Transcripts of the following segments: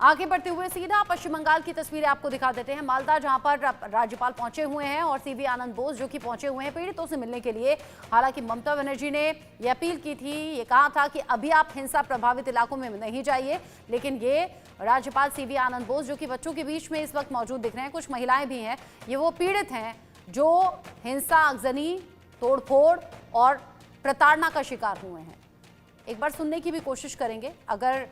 आगे बढ़ते हुए सीधा पश्चिम बंगाल की तस्वीरें आपको दिखा देते हैं। मालदा, जहां पर राज्यपाल पहुंचे हुए हैं और सीवी आनंद बोस जो कि पहुंचे हुए हैं पीड़ितों से मिलने के लिए। हालांकि ममता बनर्जी ने ये अपील की थी, ये कहा था कि अभी आप हिंसा प्रभावित इलाकों में नहीं जाइए, लेकिन ये राज्यपाल सीवी आनंद बोस जो कि बच्चों के बीच में इस वक्त मौजूद दिख रहे हैं, कुछ महिलाएं भी हैं, ये वो पीड़ित हैं जो हिंसा, आगजनी, तोड़फोड़ और प्रताड़ना का शिकार हुए हैं। एक बार सुनने की भी कोशिश करेंगे, अगर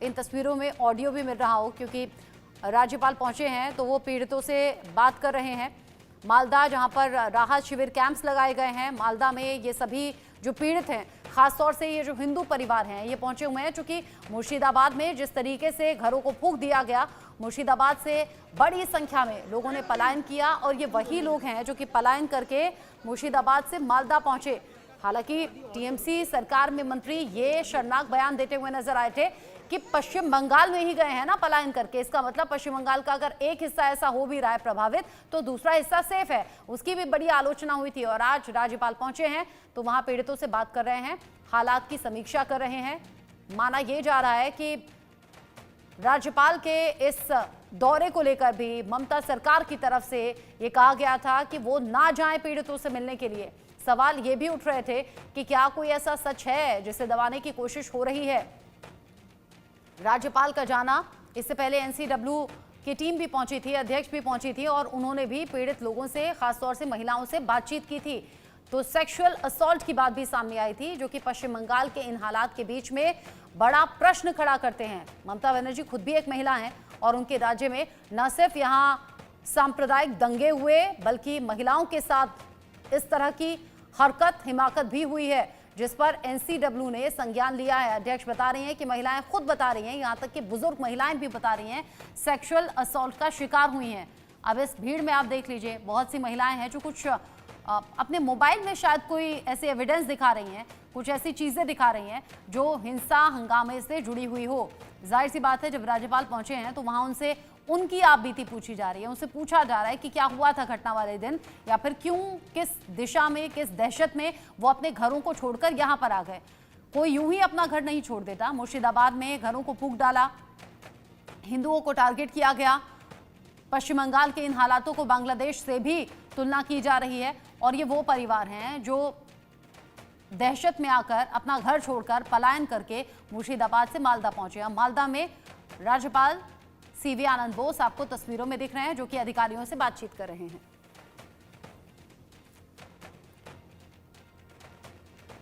इन तस्वीरों में ऑडियो भी मिल रहा हो, क्योंकि राज्यपाल पहुंचे हैं तो वो पीड़ितों से बात कर रहे हैं। मालदा, जहां पर राहत शिविर कैंप्स लगाए गए हैं, मालदा में ये सभी जो पीड़ित हैं, खासतौर से ये जो हिंदू परिवार हैं, ये पहुंचे हुए हैं। चूंकि मुर्शिदाबाद में जिस तरीके से घरों को फूंक दिया गया, मुर्शिदाबाद से बड़ी संख्या में लोगों ने पलायन किया और ये वही लोग हैं जो कि पलायन करके मुर्शिदाबाद से मालदा पहुंचे। हालांकि टीएमसी सरकार में मंत्री ये शर्मनाक बयान देते हुए नजर आए थे कि पश्चिम बंगाल में ही गए हैं ना पलायन करके, इसका मतलब पश्चिम बंगाल का अगर एक हिस्सा ऐसा हो भी रहा है प्रभावित, तो दूसरा हिस्सा सेफ है। उसकी भी बड़ी आलोचना हुई थी और आज राज्यपाल पहुंचे हैं तो वहां पीड़ितों से बात कर रहे हैं, हालात की समीक्षा कर रहे हैं। माना यह जा रहा है कि राज्यपाल के इस दौरे को लेकर भी ममता सरकार की तरफ से यह कहा गया था कि वो ना जाएं पीड़ितों से मिलने के लिए। सवाल ये भी उठ रहे थे कि क्या कोई ऐसा सच है जिसे दबाने की कोशिश हो रही है। राज्यपाल का जाना, इससे पहले एनसीडब्ल्यू की टीम भी पहुंची थी, अध्यक्ष भी पहुंची थी और उन्होंने भी पीड़ित लोगों से, खासतौर से महिलाओं से बातचीत की थी। तो सेक्सुअल असॉल्ट की बात भी सामने आई थी, जो कि पश्चिम बंगाल के इन हालात के बीच में बड़ा प्रश्न खड़ा करते हैं। ममता बनर्जी खुद भी एक महिला हैं और उनके राज्य में न सिर्फ यहाँ सांप्रदायिक दंगे हुए, बल्कि महिलाओं के साथ इस तरह की हरकत, हिमाकत भी हुई है, जिस पर एनसीडब्ल्यू ने संज्ञान लिया है। अध्यक्ष बता रही हैं कि महिलाएं खुद बता रही हैं, यहां तक कि बुजुर्ग महिलाएं भी बता रही हैं, सेक्सुअल असॉल्ट का शिकार हुई हैं। अब इस भीड़ में आप देख लीजिए, बहुत सी महिलाएं हैं जो कुछ अपने मोबाइल में शायद कोई ऐसे एविडेंस दिखा रही हैं, कुछ ऐसी चीजें दिखा रही हैं जो हिंसा, हंगामे से जुड़ी हुई हो। जाहिर सी बात है, जब राज्यपाल पहुंचे हैं तो वहां उनसे उनकी आप बीती पूछी जा रही है, उनसे पूछा जा रहा है कि क्या हुआ था घटना वाले दिन, या फिर क्यों, किस दिशा में, किस दहशत में वो अपने घरों को छोड़कर यहाँ पर आ गए। कोई यूं ही अपना घर नहीं छोड़ देता। मुर्शिदाबाद में घरों को फूंक डाला, हिंदुओं को टारगेट किया गया। पश्चिम बंगाल के इन हालातों को बांग्लादेश से भी तुलना की जा रही है और ये वो परिवार हैं जो दहशत में आकर, अपना घर छोड़कर, पलायन करके मुर्शिदाबाद से मालदा पहुंचे। मालदा में राज्यपाल सीवी आनंद बोस आपको तस्वीरों में दिख रहे हैं, जो कि अधिकारियों से बातचीत कर रहे हैं।